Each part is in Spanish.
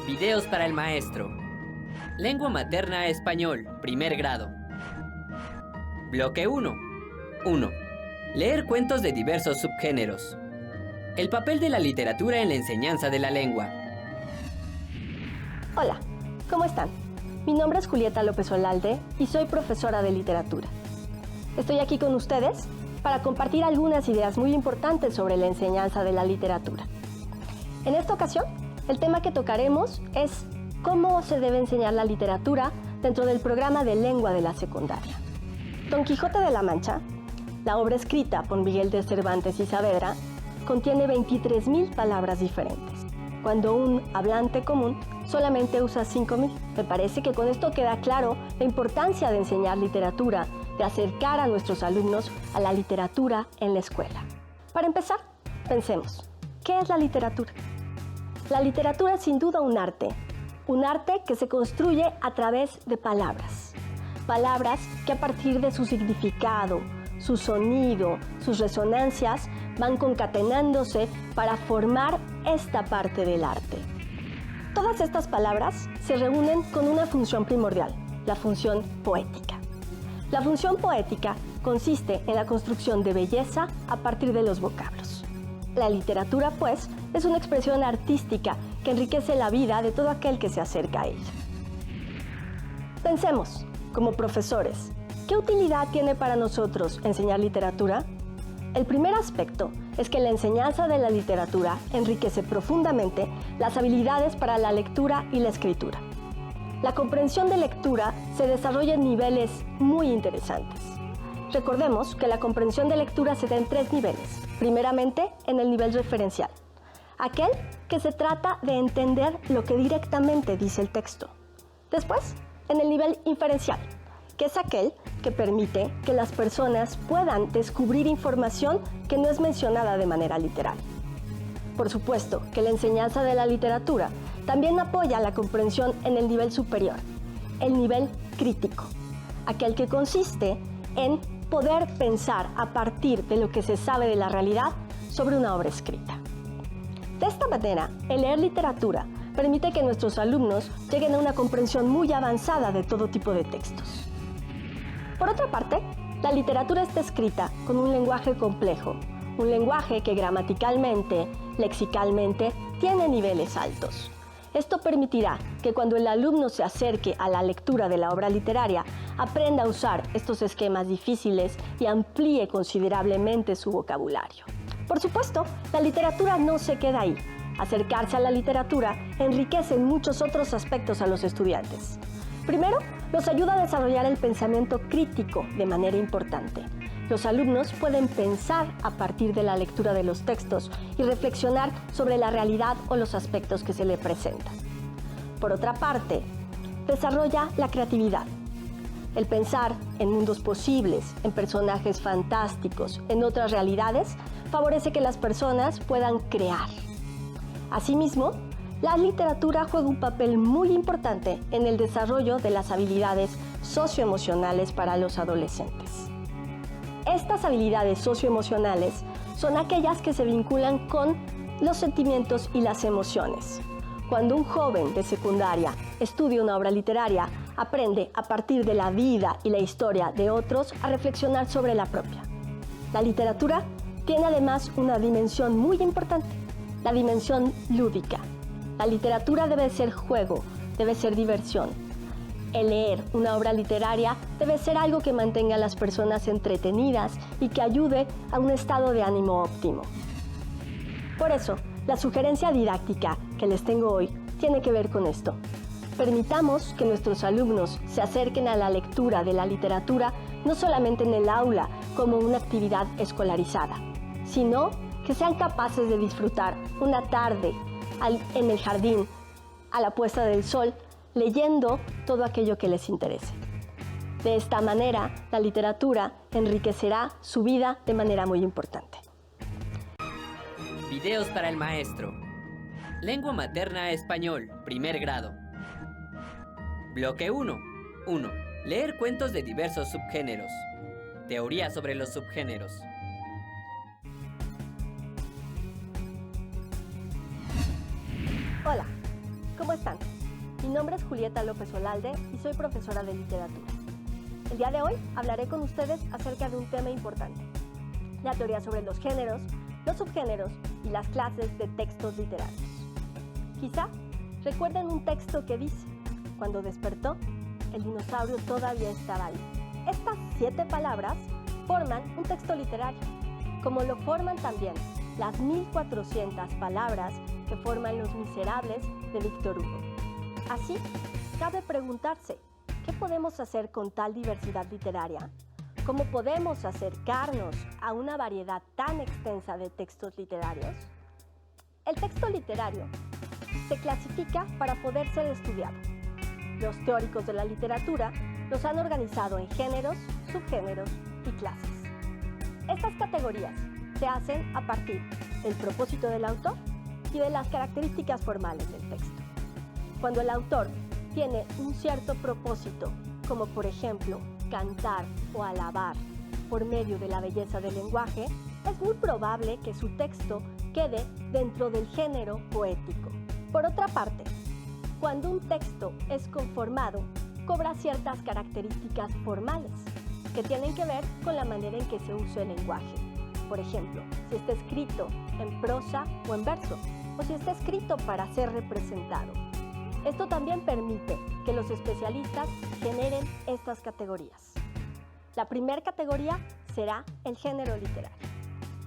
Videos para el maestro. Lengua materna español, primer grado. Bloque 1. 1. Leer cuentos de diversos subgéneros. El papel de la literatura en la enseñanza de la lengua. Hola, ¿cómo están? Mi nombre es Julieta López Olalde y soy profesora de literatura. Estoy aquí con ustedes para compartir algunas ideas muy importantes sobre la enseñanza de la literatura. En esta ocasión, el tema que tocaremos es cómo se debe enseñar la literatura dentro del programa de lengua de la secundaria. Don Quijote de la Mancha, la obra escrita por Miguel de Cervantes y Saavedra, contiene 23,000 palabras diferentes, cuando un hablante común solamente usa 5,000. Me parece que con esto queda claro la importancia de enseñar literatura, de acercar a nuestros alumnos a la literatura en la escuela. Para empezar, pensemos, ¿qué es la literatura? La literatura es sin duda un arte que se construye a través de palabras. Palabras que a partir de su significado, su sonido, sus resonancias, van concatenándose para formar esta parte del arte. Todas estas palabras se reúnen con una función primordial, la función poética. La función poética consiste en la construcción de belleza a partir de los vocablos. La literatura, pues, es una expresión artística que enriquece la vida de todo aquel que se acerca a ella. Pensemos, como profesores, ¿qué utilidad tiene para nosotros enseñar literatura? El primer aspecto es que la enseñanza de la literatura enriquece profundamente las habilidades para la lectura y la escritura. La comprensión de lectura se desarrolla en niveles muy interesantes. Recordemos que la comprensión de lectura se da en 3 niveles. Primeramente, en el nivel referencial, aquel que se trata de entender lo que directamente dice el texto. Después, en el nivel inferencial, que es aquel que permite que las personas puedan descubrir información que no es mencionada de manera literal. Por supuesto que la enseñanza de la literatura también apoya la comprensión en el nivel superior, el nivel crítico, aquel que consiste en poder pensar a partir de lo que se sabe de la realidad sobre una obra escrita. De esta manera, el leer literatura permite que nuestros alumnos lleguen a una comprensión muy avanzada de todo tipo de textos. Por otra parte, la literatura está escrita con un lenguaje complejo, un lenguaje que gramaticalmente, lexicalmente, tiene niveles altos. Esto permitirá que cuando el alumno se acerque a la lectura de la obra literaria, aprenda a usar estos esquemas difíciles y amplíe considerablemente su vocabulario. Por supuesto, la literatura no se queda ahí. Acercarse a la literatura enriquece en muchos otros aspectos a los estudiantes. Primero, los ayuda a desarrollar el pensamiento crítico de manera importante. Los alumnos pueden pensar a partir de la lectura de los textos y reflexionar sobre la realidad o los aspectos que se le presentan. Por otra parte, desarrolla la creatividad. El pensar en mundos posibles, en personajes fantásticos, en otras realidades, favorece que las personas puedan crear. Asimismo, la literatura juega un papel muy importante en el desarrollo de las habilidades socioemocionales para los adolescentes. Estas habilidades socioemocionales son aquellas que se vinculan con los sentimientos y las emociones. Cuando un joven de secundaria estudia una obra literaria, aprende a partir de la vida y la historia de otros a reflexionar sobre la propia. La literatura tiene además una dimensión muy importante, la dimensión lúdica. La literatura debe ser juego, debe ser diversión. El leer una obra literaria debe ser algo que mantenga a las personas entretenidas y que ayude a un estado de ánimo óptimo. Por eso, la sugerencia didáctica que les tengo hoy tiene que ver con esto. Permitamos que nuestros alumnos se acerquen a la lectura de la literatura no solamente en el aula como una actividad escolarizada, sino que sean capaces de disfrutar una tarde en el jardín, a la puesta del sol, leyendo todo aquello que les interese. De esta manera, la literatura enriquecerá su vida de manera muy importante. Videos para el maestro. Lengua materna español, primer grado. Bloque 1. 1. Leer cuentos de diversos subgéneros. Teoría sobre los subgéneros. Hola, ¿cómo están? Mi nombre es Julieta López Olalde y soy profesora de literatura. El día de hoy hablaré con ustedes acerca de un tema importante: la teoría sobre los géneros, los subgéneros y las clases de textos literarios. Quizá recuerden un texto que dice: cuando despertó, el dinosaurio todavía estaba ahí. Estas 7 palabras forman un texto literario, como lo forman también las 1400 palabras que forman Los Miserables de Víctor Hugo. Así, cabe preguntarse, ¿qué podemos hacer con tal diversidad literaria? ¿Cómo podemos acercarnos a una variedad tan extensa de textos literarios? El texto literario se clasifica para poder ser estudiado. Los teóricos de la literatura los han organizado en géneros, subgéneros y clases. Estas categorías se hacen a partir del propósito del autor y de las características formales del texto. Cuando el autor tiene un cierto propósito, como por ejemplo cantar o alabar por medio de la belleza del lenguaje, es muy probable que su texto quede dentro del género poético. Por otra parte, cuando un texto es conformado, cobra ciertas características formales que tienen que ver con la manera en que se usa el lenguaje. Por ejemplo, si está escrito en prosa o en verso, o si está escrito para ser representado. Esto también permite que los especialistas generen estas categorías. La primera categoría será el género literario.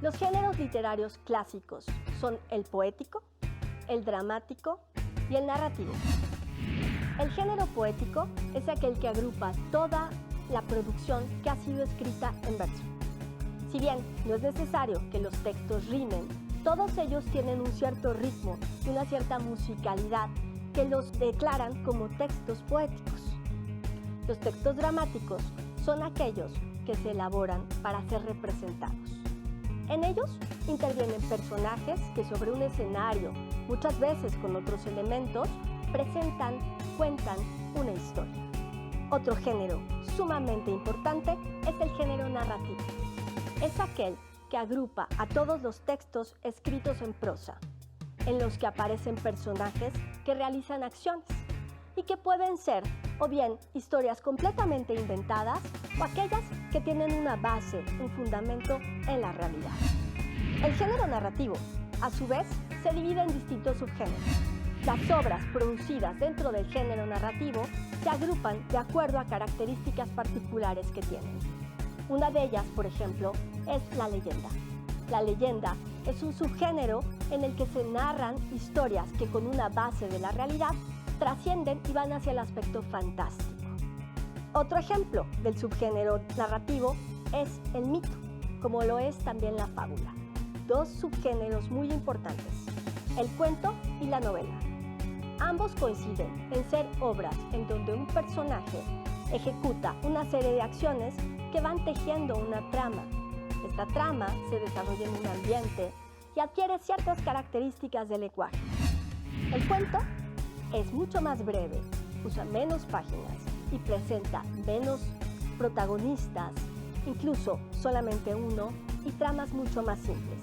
Los géneros literarios clásicos son el poético, el dramático y el narrativo. El género poético es aquel que agrupa toda la producción que ha sido escrita en verso. Si bien no es necesario que los textos rimen, todos ellos tienen un cierto ritmo y una cierta musicalidad que los declaran como textos poéticos. Los textos dramáticos son aquellos que se elaboran para ser representados. En ellos intervienen personajes que sobre un escenario, muchas veces con otros elementos, cuentan una historia. Otro género sumamente importante es el género narrativo. Es aquel que agrupa a todos los textos escritos en prosa, en los que aparecen personajes que realizan acciones y que pueden ser o bien historias completamente inventadas o aquellas que tienen una base, un fundamento en la realidad. El género narrativo, a su vez, se divide en distintos subgéneros. Las obras producidas dentro del género narrativo se agrupan de acuerdo a características particulares que tienen. Una de ellas, por ejemplo, es la leyenda. La leyenda es un subgénero en el que se narran historias que con una base de la realidad trascienden y van hacia el aspecto fantástico. Otro ejemplo del subgénero narrativo es el mito, como lo es también la fábula. 2 subgéneros muy importantes, el cuento y la novela. Ambos coinciden en ser obras en donde un personaje ejecuta una serie de acciones que van tejiendo una trama. Esta trama se desarrolla en un ambiente y adquiere ciertas características del lenguaje. El cuento es mucho más breve, usa menos páginas y presenta menos protagonistas, incluso solamente uno, y tramas mucho más simples.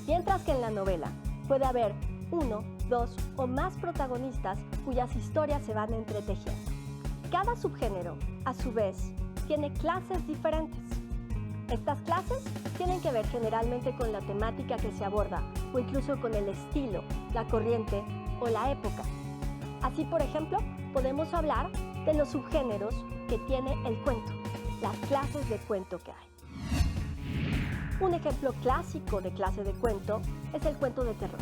Mientras que en la novela puede haber 1, 2 o más protagonistas cuyas historias se van entretejiendo. Cada subgénero, a su vez, tiene clases diferentes. Estas clases tienen que ver generalmente con la temática que se aborda o incluso con el estilo, la corriente o la época. Así, por ejemplo, podemos hablar de los subgéneros que tiene el cuento, las clases de cuento que hay. Un ejemplo clásico de clase de cuento es el cuento de terror,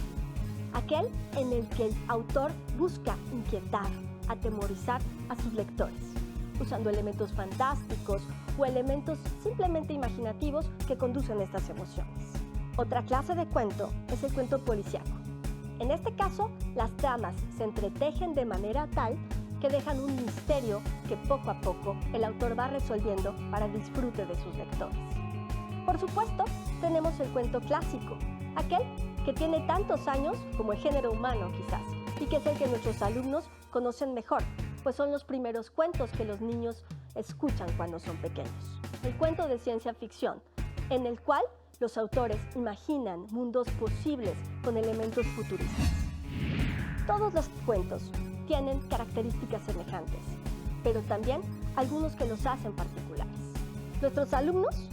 aquel en el que el autor busca inquietar, atemorizar a sus lectores, usando elementos fantásticos o elementos simplemente imaginativos que conducen estas emociones. Otra clase de cuento es el cuento policíaco. En este caso, las tramas se entretejen de manera tal que dejan un misterio que poco a poco el autor va resolviendo para disfrute de sus lectores. Por supuesto, tenemos el cuento clásico, aquel que tiene tantos años como el género humano quizás, y que es el que nuestros alumnos conocen mejor, pues son los primeros cuentos que los niños escuchan cuando son pequeños. El cuento de ciencia ficción, en el cual los autores imaginan mundos posibles con elementos futuristas. Todos los cuentos tienen características semejantes, pero también algunos que los hacen particulares. Nuestros alumnos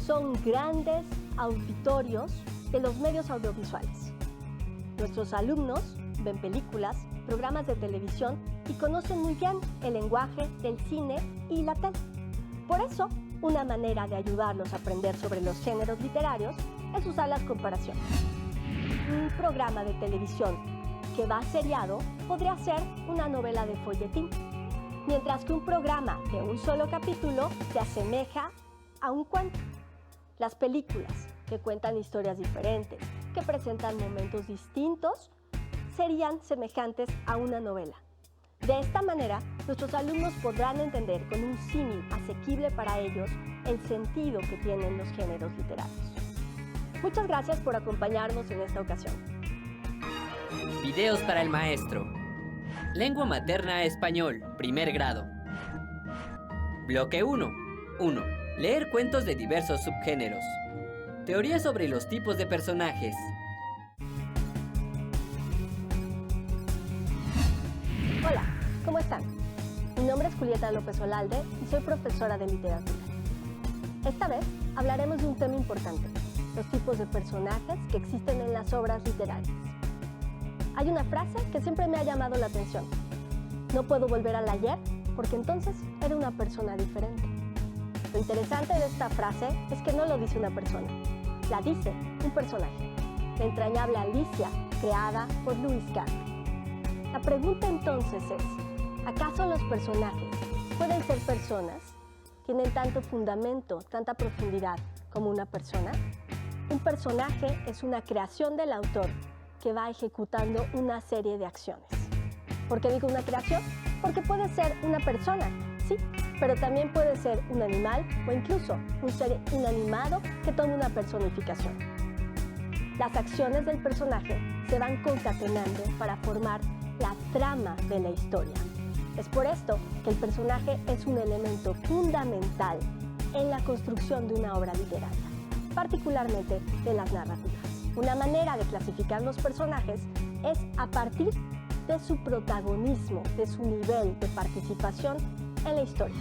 son grandes auditorios de los medios audiovisuales. Nuestros alumnos ven películas, programas de televisión y conocen muy bien el lenguaje del cine y la tele. Por eso, una manera de ayudarlos a aprender sobre los géneros literarios es usar las comparaciones. Un programa de televisión que va seriado podría ser una novela de folletín, mientras que un programa de un solo capítulo se asemeja a un cuento. Las películas, que cuentan historias diferentes, que presentan momentos distintos, serían semejantes a una novela. De esta manera, nuestros alumnos podrán entender con un símil asequible para ellos el sentido que tienen los géneros literarios. Muchas gracias por acompañarnos en esta ocasión. Videos para el maestro. Lengua materna español, primer grado. Bloque 1. 1. Leer cuentos de diversos subgéneros. Teoría sobre los tipos de personajes. Hola, ¿cómo están? Mi nombre es Julieta López Olalde y soy profesora de literatura. Esta vez hablaremos de un tema importante, los tipos de personajes que existen en las obras literarias. Hay una frase que siempre me ha llamado la atención. No puedo volver al ayer porque entonces era una persona diferente. Lo interesante de esta frase es que no lo dice una persona, la dice un personaje, la entrañable Alicia, creada por Lewis Carroll. La pregunta entonces es, ¿acaso los personajes pueden ser personas? ¿Tienen tanto fundamento, tanta profundidad como una persona? Un personaje es una creación del autor que va ejecutando una serie de acciones. ¿Por qué digo una creación? Porque puede ser una persona, sí, pero también puede ser un animal o incluso un ser inanimado que tome una personificación. Las acciones del personaje se van concatenando para formar la trama de la historia. Es por esto que el personaje es un elemento fundamental en la construcción de una obra literaria, particularmente de las narrativas. Una manera de clasificar los personajes es a partir de su protagonismo, de su nivel de participación en la historia.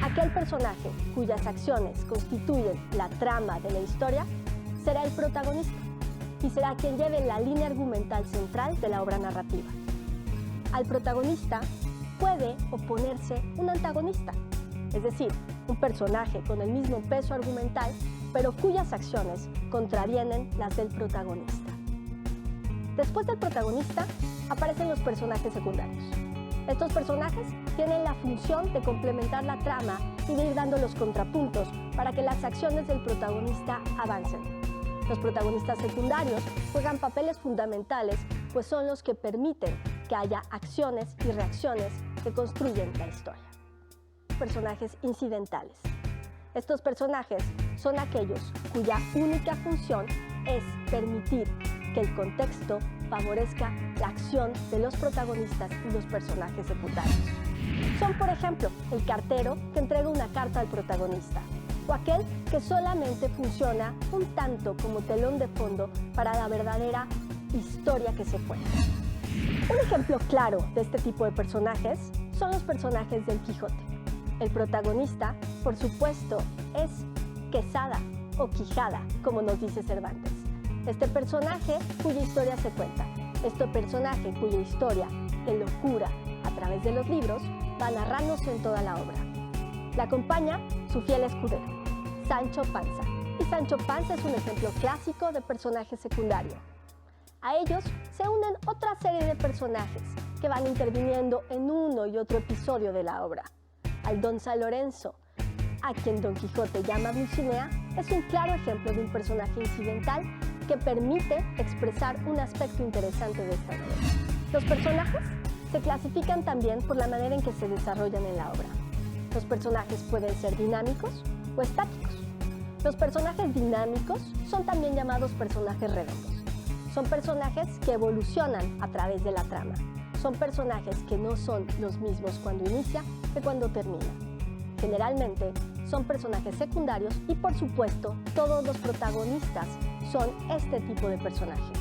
Aquel personaje cuyas acciones constituyen la trama de la historia será el protagonista y será quien lleve la línea argumental central de la obra narrativa. Al protagonista puede oponerse un antagonista, es decir, un personaje con el mismo peso argumental, pero cuyas acciones contravienen las del protagonista. Después del protagonista aparecen los personajes secundarios. Estos personajes tienen la función de complementar la trama y de ir dando los contrapuntos para que las acciones del protagonista avancen. Los protagonistas secundarios juegan papeles fundamentales, pues son los que permiten que haya acciones y reacciones que construyen la historia. Personajes incidentales. Estos personajes son aquellos cuya única función es permitir que el contexto favorezca la acción de los protagonistas y los personajes secundarios. Son, por ejemplo, el cartero que entrega una carta al protagonista, o aquel que solamente funciona un tanto como telón de fondo para la verdadera historia que se cuenta. Un ejemplo claro de este tipo de personajes son los personajes del Quijote. El protagonista, por supuesto, es Quesada o Quijada, como nos dice Cervantes. Este personaje cuya historia se cuenta. Este personaje cuya historia, de locura a través de los libros, va narrándose en toda la obra. Le acompaña su fiel escudero, Sancho Panza. Y Sancho Panza es un ejemplo clásico de personaje secundario. A ellos se unen otra serie de personajes que van interviniendo en uno y otro episodio de la obra. Aldonza Lorenzo, a quien Don Quijote llama Dulcinea, es un claro ejemplo de un personaje incidental que permite expresar un aspecto interesante de esta novela. Los personajes se clasifican también por la manera en que se desarrollan en la obra. Los personajes pueden ser dinámicos o estáticos. Los personajes dinámicos son también llamados personajes redondos. Son personajes que evolucionan a través de la trama. Son personajes que no son los mismos cuando inicia que cuando termina. Generalmente son personajes secundarios y, por supuesto, todos los protagonistas son este tipo de personaje.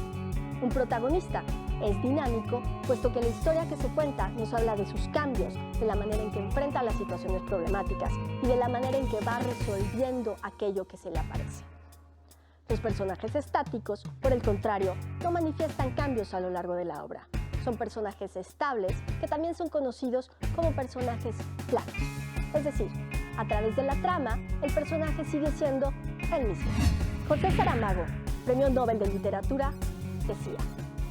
Un protagonista Es dinámico, puesto que la historia que se cuenta nos habla de sus cambios, de la manera en que enfrenta las situaciones problemáticas y de la manera en que va resolviendo aquello que se le aparece. Los personajes estáticos, por el contrario, no manifiestan cambios a lo largo de la obra. Son personajes estables que también son conocidos como personajes planos. Es decir, a través de la trama, el personaje sigue siendo el mismo. José Saramago, Premio Nobel de Literatura, decía: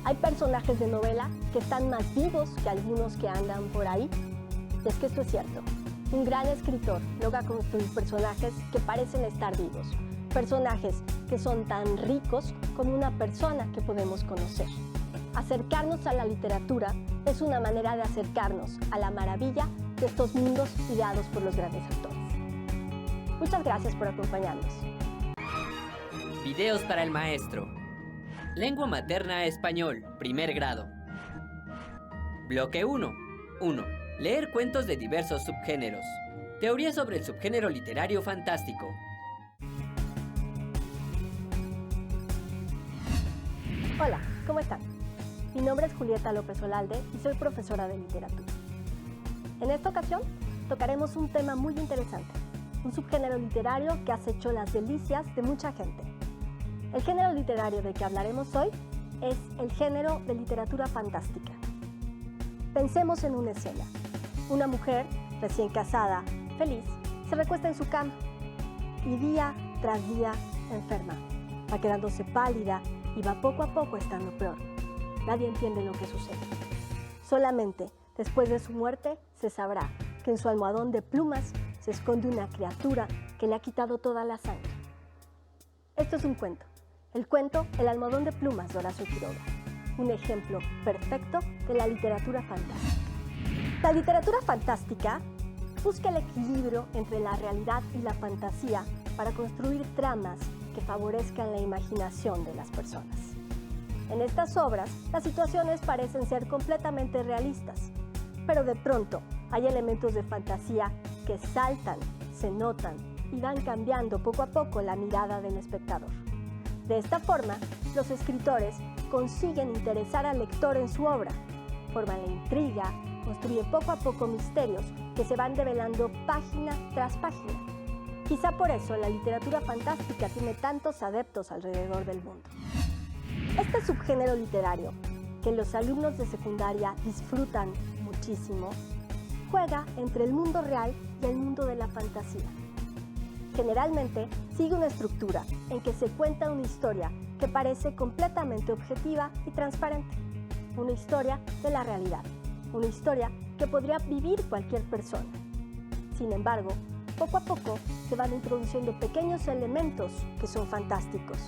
hay personajes de novela que están más vivos que algunos que andan por ahí. Y es que esto es cierto. Un gran escritor logra construir personajes que parecen estar vivos. Personajes que son tan ricos como una persona que podemos conocer. Acercarnos a la literatura es una manera de acercarnos a la maravilla de estos mundos ideados por los grandes autores. Muchas gracias por acompañarnos. Videos para el maestro. Lengua materna español, primer grado. Bloque 1. 1. Leer cuentos de diversos subgéneros. Teoría sobre el subgénero literario fantástico. Hola, ¿cómo están? Mi nombre es Julieta López Olalde y soy profesora de literatura. En esta ocasión tocaremos un tema muy interesante, un subgénero literario que ha hecho las delicias de mucha gente. El género literario del que hablaremos hoy es el género de literatura fantástica. Pensemos en una escena. Una mujer, recién casada, feliz, se recuesta en su cama y día tras día enferma. Va quedándose pálida y va poco a poco estando peor. Nadie entiende lo que sucede. Solamente después de su muerte se sabrá que en su almohadón de plumas se esconde una criatura que le ha quitado toda la sangre. Esto es un cuento. El cuento El almohadón de plumas de Horacio Quiroga. Un ejemplo perfecto de la literatura fantástica. La literatura fantástica busca el equilibrio entre la realidad y la fantasía para construir tramas que favorezcan la imaginación de las personas. En estas obras, las situaciones parecen ser completamente realistas, pero de pronto hay elementos de fantasía que saltan, se notan y van cambiando poco a poco la mirada del espectador. De esta forma, los escritores consiguen interesar al lector en su obra, forman la intriga, construyen poco a poco misterios que se van develando página tras página. Quizá por eso la literatura fantástica tiene tantos adeptos alrededor del mundo. Este subgénero literario, que los alumnos de secundaria disfrutan muchísimo, juega entre el mundo real y el mundo de la fantasía. Generalmente sigue una estructura en que se cuenta una historia que parece completamente objetiva y transparente. Una historia de la realidad, una historia que podría vivir cualquier persona. Sin embargo, poco a poco se van introduciendo pequeños elementos que son fantásticos,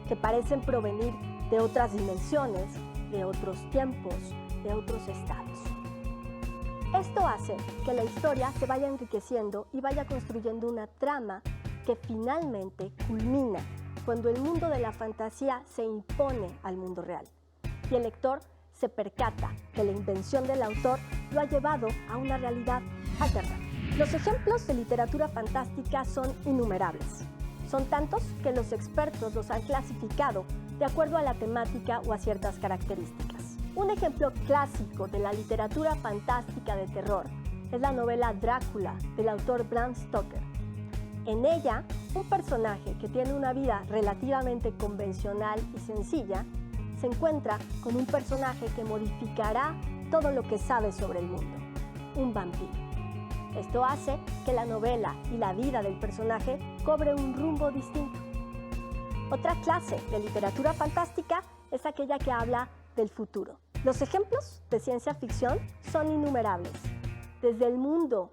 que parecen provenir de otras dimensiones, de otros tiempos, de otros estados. Esto hace que la historia se vaya enriqueciendo y vaya construyendo una trama que finalmente culmina cuando el mundo de la fantasía se impone al mundo real y el lector se percata que la invención del autor lo ha llevado a una realidad alterna. Los ejemplos de literatura fantástica son innumerables. Son tantos que los expertos los han clasificado de acuerdo a la temática o a ciertas características. Un ejemplo clásico de la literatura fantástica de terror es la novela Drácula del autor Bram Stoker. En ella, un personaje que tiene una vida relativamente convencional y sencilla se encuentra con un personaje que modificará todo lo que sabe sobre el mundo, un vampiro. Esto hace que la novela y la vida del personaje cobre un rumbo distinto. Otra clase de literatura fantástica es aquella que habla del futuro. Los ejemplos de ciencia ficción son innumerables, desde el mundo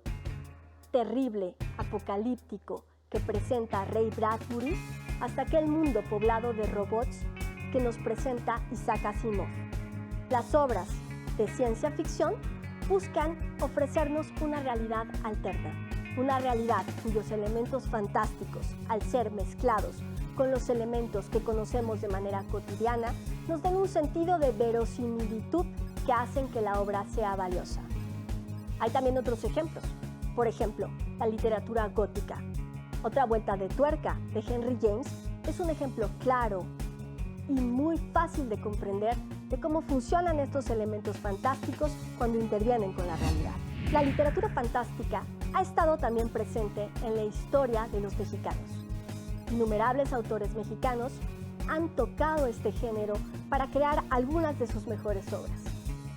terrible, apocalíptico que presenta Ray Bradbury hasta aquel mundo poblado de robots que nos presenta Isaac Asimov. Las obras de ciencia ficción buscan ofrecernos una realidad alterna, una realidad cuyos elementos fantásticos, al ser mezclados con los elementos que conocemos de manera cotidiana, nos den un sentido de verosimilitud que hacen que la obra sea valiosa. Hay también otros ejemplos, por ejemplo, la literatura gótica. Otra vuelta de tuerca de Henry James es un ejemplo claro y muy fácil de comprender de cómo funcionan estos elementos fantásticos cuando intervienen con la realidad. La literatura fantástica ha estado también presente en la historia de los mexicanos. Innumerables autores mexicanos han tocado este género para crear algunas de sus mejores obras.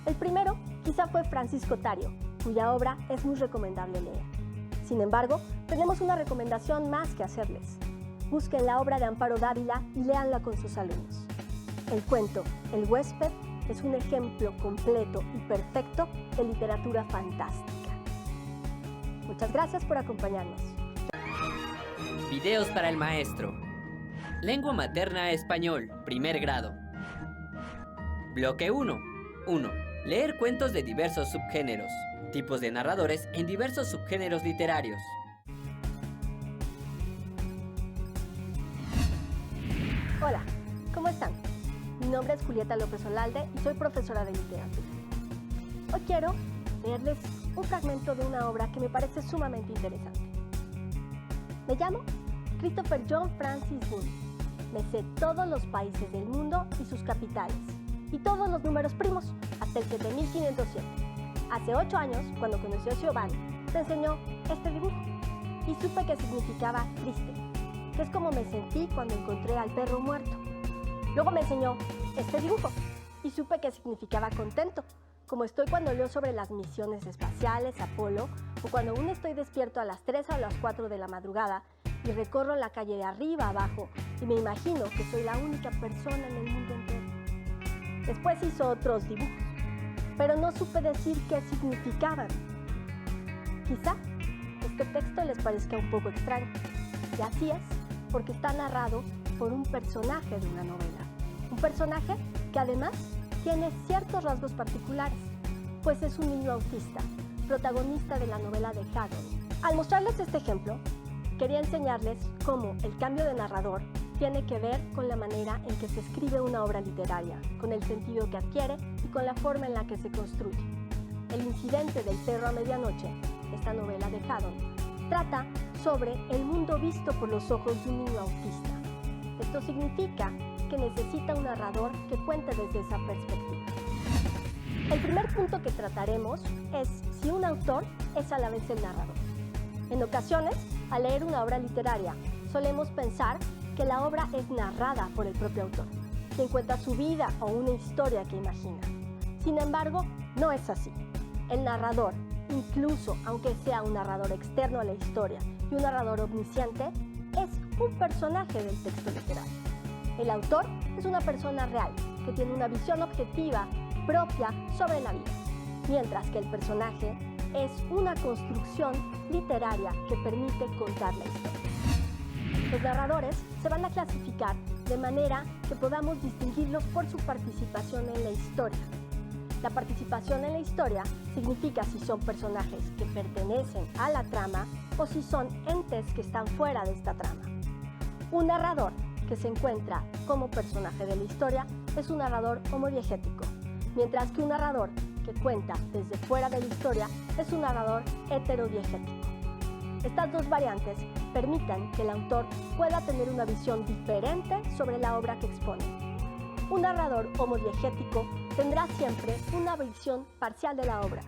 El primero quizá fue Francisco Tario, cuya obra es muy recomendable leer. Sin embargo, tenemos una recomendación más que hacerles. Busquen la obra de Amparo Dávila y léanla con sus alumnos. El cuento El huésped es un ejemplo completo y perfecto de literatura fantástica. Muchas gracias por acompañarnos. Videos para el maestro. Lengua materna español, primer grado. Bloque 1. 1. Leer cuentos de diversos subgéneros. Tipos de narradores en diversos subgéneros literarios. Hola, ¿cómo están? Mi nombre es Julieta López Olalde y soy profesora de literatura. Hoy quiero leerles un fragmento de una obra que me parece sumamente interesante. Me llamo Christopher John Francis Boone. Me sé todos los países del mundo y sus capitales, y todos los números primos, hasta el 7507. Hace 8 años, cuando conocí a Giovanni, me enseñó este dibujo, y supe que significaba triste, que es como me sentí cuando encontré al perro muerto. Luego me enseñó este dibujo, y supe que significaba contento, como estoy cuando leo sobre las misiones espaciales, Apolo, o cuando aún estoy despierto a las 3 o a las 4 de la madrugada y recorro la calle de arriba a abajo y me imagino que soy la única persona en el mundo entero. Después hizo otros dibujos, pero no supe decir qué significaban. Quizá este texto les parezca un poco extraño, y así es, porque está narrado por un personaje de una novela. Un personaje que además tiene ciertos rasgos particulares, pues es un niño autista, protagonista de la novela de Haddon. Al mostrarles este ejemplo, quería enseñarles cómo el cambio de narrador tiene que ver con la manera en que se escribe una obra literaria, con el sentido que adquiere y con la forma en la que se construye. El incidente del perro a medianoche, esta novela de Haddon, trata sobre el mundo visto por los ojos de un niño autista. Esto significa que necesita un narrador que cuente desde esa perspectiva. El primer punto que trataremos es si un autor es a la vez el narrador. En ocasiones, al leer una obra literaria, solemos pensar que la obra es narrada por el propio autor, quien cuenta su vida o una historia que imagina. Sin embargo, no es así. El narrador, incluso aunque sea un narrador externo a la historia y un narrador omnisciente, es un personaje del texto literario. El autor es una persona real, que tiene una visión objetiva propia sobre la vida, mientras que el personaje es una construcción literaria que permite contar la historia. Los narradores se van a clasificar de manera que podamos distinguirlos por su participación en la historia. La participación en la historia significa si son personajes que pertenecen a la trama o si son entes que están fuera de esta trama. Un narrador que se encuentra como personaje de la historia es un narrador homodiegético, mientras que un narrador que cuenta desde fuera de la historia es un narrador heterodiegético. Estas dos variantes permiten que el autor pueda tener una visión diferente sobre la obra que expone. Un narrador homodiegético tendrá siempre una visión parcial de la obra,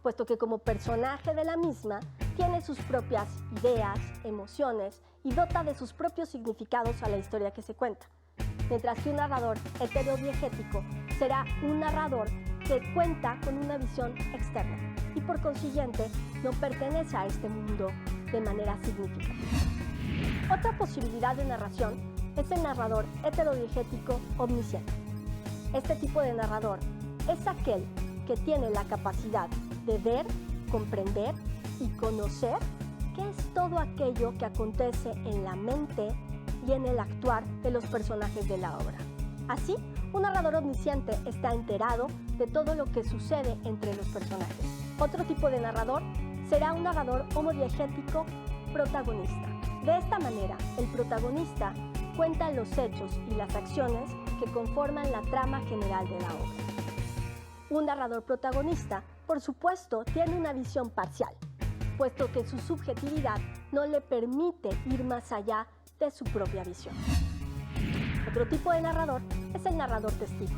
puesto que como personaje de la misma tiene sus propias ideas, emociones y dota de sus propios significados a la historia que se cuenta. Mientras que un narrador heterodiegético será un narrador que cuenta con una visión externa y por consiguiente no pertenece a este mundo de manera significativa. Otra posibilidad de narración es el narrador heterodiegético omnisciente. Este tipo de narrador es aquel que tiene la capacidad de ver, comprender y conocer qué es todo aquello que acontece en la mente y en el actuar de los personajes de la obra. Así, un narrador omnisciente está enterado de todo lo que sucede entre los personajes. Otro tipo de narrador será un narrador homodiegético protagonista. De esta manera, el protagonista cuenta los hechos y las acciones que conforman la trama general de la obra. Un narrador protagonista, por supuesto, tiene una visión parcial, puesto que su subjetividad no le permite ir más allá de su propia visión. Otro tipo de narrador es el narrador testigo.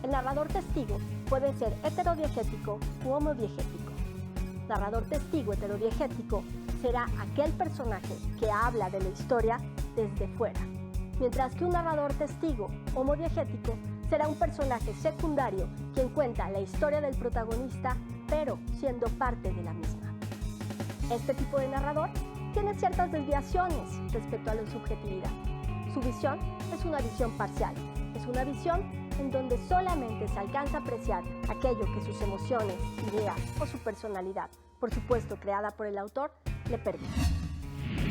El narrador testigo puede ser heterodiegético u homodiegético. Narrador testigo heterodiegético será aquel personaje que habla de la historia desde fuera, mientras que un narrador testigo homodiegético será un personaje secundario quien cuenta la historia del protagonista, pero siendo parte de la misma. Este tipo de narrador tiene ciertas desviaciones respecto a la subjetividad. Su visión es una visión parcial, es una visión en donde solamente se alcanza a apreciar aquello que sus emociones, ideas o su personalidad, por supuesto creada por el autor, le permite.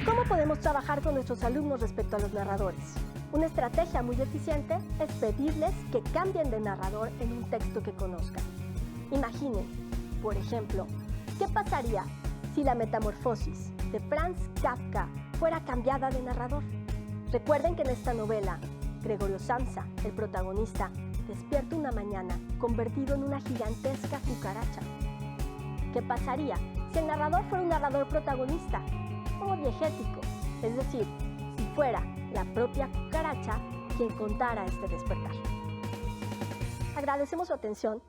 ¿Cómo podemos trabajar con nuestros alumnos respecto a los narradores? Una estrategia muy eficiente es pedirles que cambien de narrador en un texto que conozcan. Imaginen, por ejemplo, ¿qué pasaría si la Metamorfosis de Franz Kafka fuera cambiada de narrador? Recuerden que en esta novela, Gregorio Samsa, el protagonista, despierta una mañana convertido en una gigantesca cucaracha. ¿Qué pasaría si el narrador fuera un narrador protagonista, homodiegético? Es decir, si fuera la propia cucaracha quien contara este despertar. Agradecemos su atención